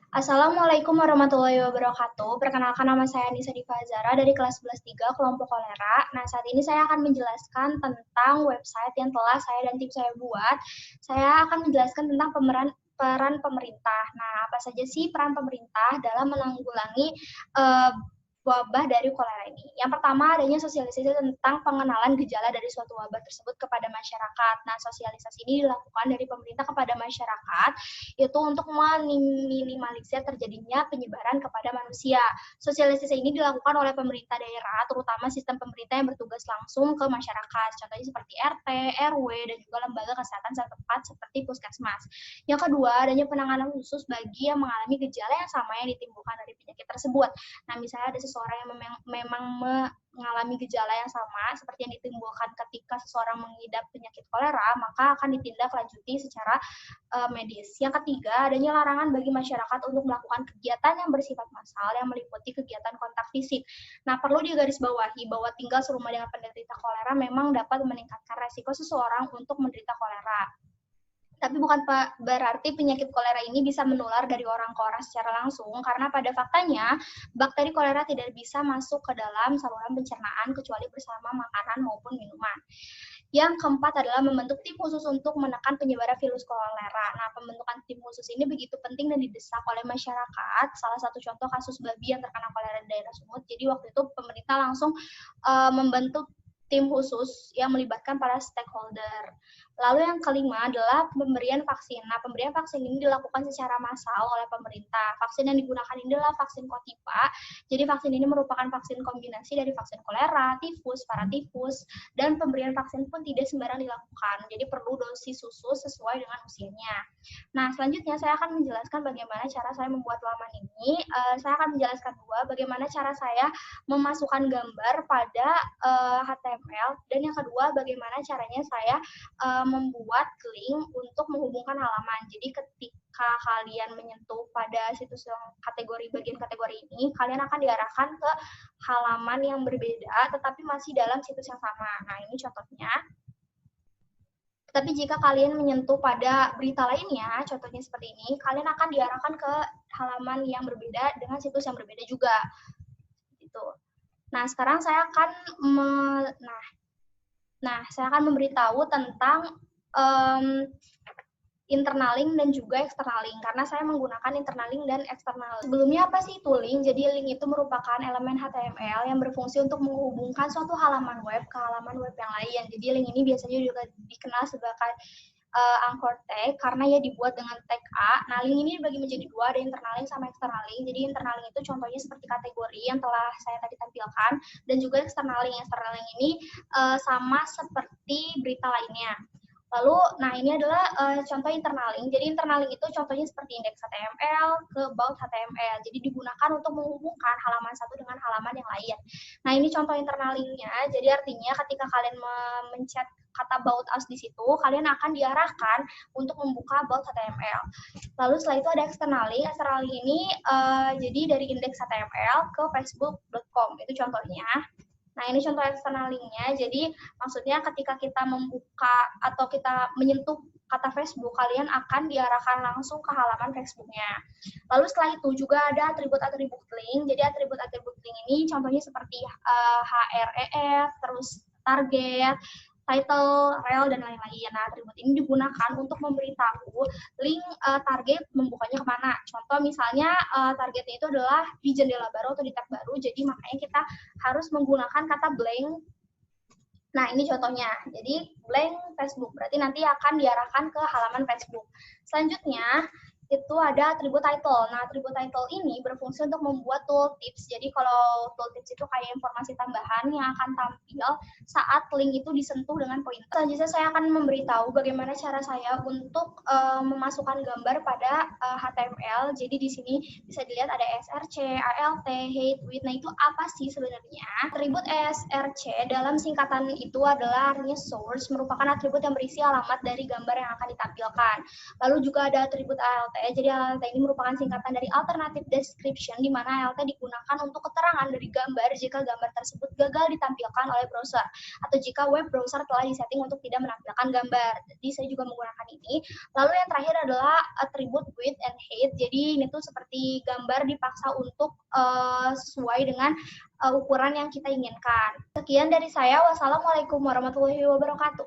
Assalamualaikum warahmatullahi wabarakatuh. Perkenalkan nama saya Nisa Diva Azara dari kelas 11 3 kelompok kolera. Nah, saat ini saya akan menjelaskan tentang website yang telah saya dan tim saya buat. Saya akan menjelaskan tentang peran pemerintah. Nah, apa saja sih peran pemerintah dalam menanggulangi uh, wabah dari kolera ini? Yang pertama adanya sosialisasi tentang pengenalan gejala dari suatu wabah tersebut kepada masyarakat. Nah, sosialisasi ini dilakukan dari pemerintah kepada masyarakat itu untuk meminimalisir terjadinya penyebaran kepada manusia. Sosialisasi ini dilakukan oleh pemerintah daerah, terutama sistem pemerintah yang bertugas langsung ke masyarakat. Contohnya seperti RT, RW, dan juga lembaga kesehatan setempat seperti puskesmas. Yang kedua, adanya penanganan khusus bagi yang mengalami gejala yang sama yang ditimbulkan dari penyakit tersebut. Nah, misalnya ada seseorang yang memang mengalami gejala yang sama seperti yang ditimbulkan ketika seseorang mengidap penyakit kolera, maka akan ditindaklanjuti secara medis. Yang ketiga, adanya larangan bagi masyarakat untuk melakukan kegiatan yang bersifat massal yang meliputi kegiatan kontak fisik. Nah, perlu digarisbawahi bahwa tinggal serumah dengan penderita kolera memang dapat meningkatkan resiko seseorang untuk menderita kolera. Tapi bukan berarti penyakit kolera ini bisa menular dari orang ke orang secara langsung, karena pada faktanya bakteri kolera tidak bisa masuk ke dalam saluran pencernaan kecuali bersama makanan maupun minuman. Yang keempat adalah membentuk tim khusus untuk menekan penyebaran virus kolera. Nah, pembentukan tim khusus ini begitu penting dan didesak oleh masyarakat. Salah satu contoh kasus babi yang terkena kolera di daerah Sumut. Jadi waktu itu pemerintah langsung membentuk tim khusus yang melibatkan para stakeholder. Lalu yang kelima adalah pemberian vaksin. Nah, pemberian vaksin ini dilakukan secara massal oleh pemerintah. Vaksin yang digunakan ini adalah vaksin Kotipa. Jadi vaksin ini merupakan vaksin kombinasi dari vaksin kolera, tifus, paratifus, dan pemberian vaksin pun tidak sembarang dilakukan. Jadi perlu dosis khusus sesuai dengan usianya. Nah, selanjutnya saya akan menjelaskan bagaimana cara saya membuat laman ini. Saya akan menjelaskan dua, bagaimana cara saya memasukkan gambar pada HTML, dan yang kedua bagaimana caranya saya membuat link untuk menghubungkan halaman. Jadi ketika kalian menyentuh pada situs yang bagian kategori ini, kalian akan diarahkan ke halaman yang berbeda tetapi masih dalam situs yang sama. Nah, ini contohnya. Tapi jika kalian menyentuh pada berita lainnya, contohnya seperti ini, kalian akan diarahkan ke halaman yang berbeda dengan situs yang berbeda juga. Gitu. Nah, sekarang saya akan saya akan memberitahu tentang internal link dan juga external link, karena saya menggunakan internal link dan external link. Sebelumnya apa sih itu link? Jadi link itu merupakan elemen HTML yang berfungsi untuk menghubungkan suatu halaman web ke halaman web yang lain. Jadi link ini biasanya juga dikenal sebagai anchor tag karena ya dibuat dengan tag A. Nah, link ini dibagi menjadi dua, ada internal link sama external link. Jadi internal link itu contohnya seperti kategori yang telah saya tadi tampilkan, dan juga external link. External link ini sama seperti berita lainnya. Lalu, nah ini adalah contoh internal link. Jadi internal link itu contohnya seperti indeks HTML ke about HTML. Jadi digunakan untuk menghubungkan halaman satu dengan halaman yang lain. Nah, ini contoh internal linknya. Jadi artinya ketika kalian mencet kata about us di situ, kalian akan diarahkan untuk membuka about HTML. Lalu setelah itu ada external link. External link ini jadi dari indeks HTML ke facebook.com. Itu contohnya. Nah, ini contoh external link-nya. Jadi, maksudnya ketika kita membuka atau kita menyentuh kata Facebook, kalian akan diarahkan langsung ke halaman Facebook-nya. Lalu setelah itu juga ada atribut-atribut link. Jadi, atribut-atribut link ini contohnya seperti href, terus target, title, rel, dan lain-lain. Nah, atribut ini digunakan untuk memberitahu link target membukanya kemana. Contoh misalnya targetnya itu adalah di jendela baru atau di tab baru, jadi makanya kita harus menggunakan kata blank. Nah, ini contohnya. Jadi, blank Facebook, berarti nanti akan diarahkan ke halaman Facebook. Selanjutnya, itu ada atribut title. Nah, atribut title ini berfungsi untuk membuat tooltips. Jadi kalau tooltips itu kayak informasi tambahan yang akan tampil saat link itu disentuh dengan pointer. Selanjutnya saya akan memberitahu bagaimana cara saya untuk memasukkan gambar pada HTML. Jadi di sini bisa dilihat ada src, alt, height, width. Nah, itu apa sih sebenarnya? Atribut src dalam singkatan itu adalah artinya source, merupakan atribut yang berisi alamat dari gambar yang akan ditampilkan. Lalu juga ada atribut alt. Jadi ALT ini merupakan singkatan dari Alternative Description, di mana ALT digunakan untuk keterangan dari gambar jika gambar tersebut gagal ditampilkan oleh browser, atau jika web browser telah disetting untuk tidak menampilkan gambar. Jadi saya juga menggunakan ini. Lalu yang terakhir adalah attribute width and height. Jadi ini tuh seperti gambar dipaksa untuk sesuai dengan ukuran yang kita inginkan. Sekian dari saya. Wassalamualaikum warahmatullahi wabarakatuh.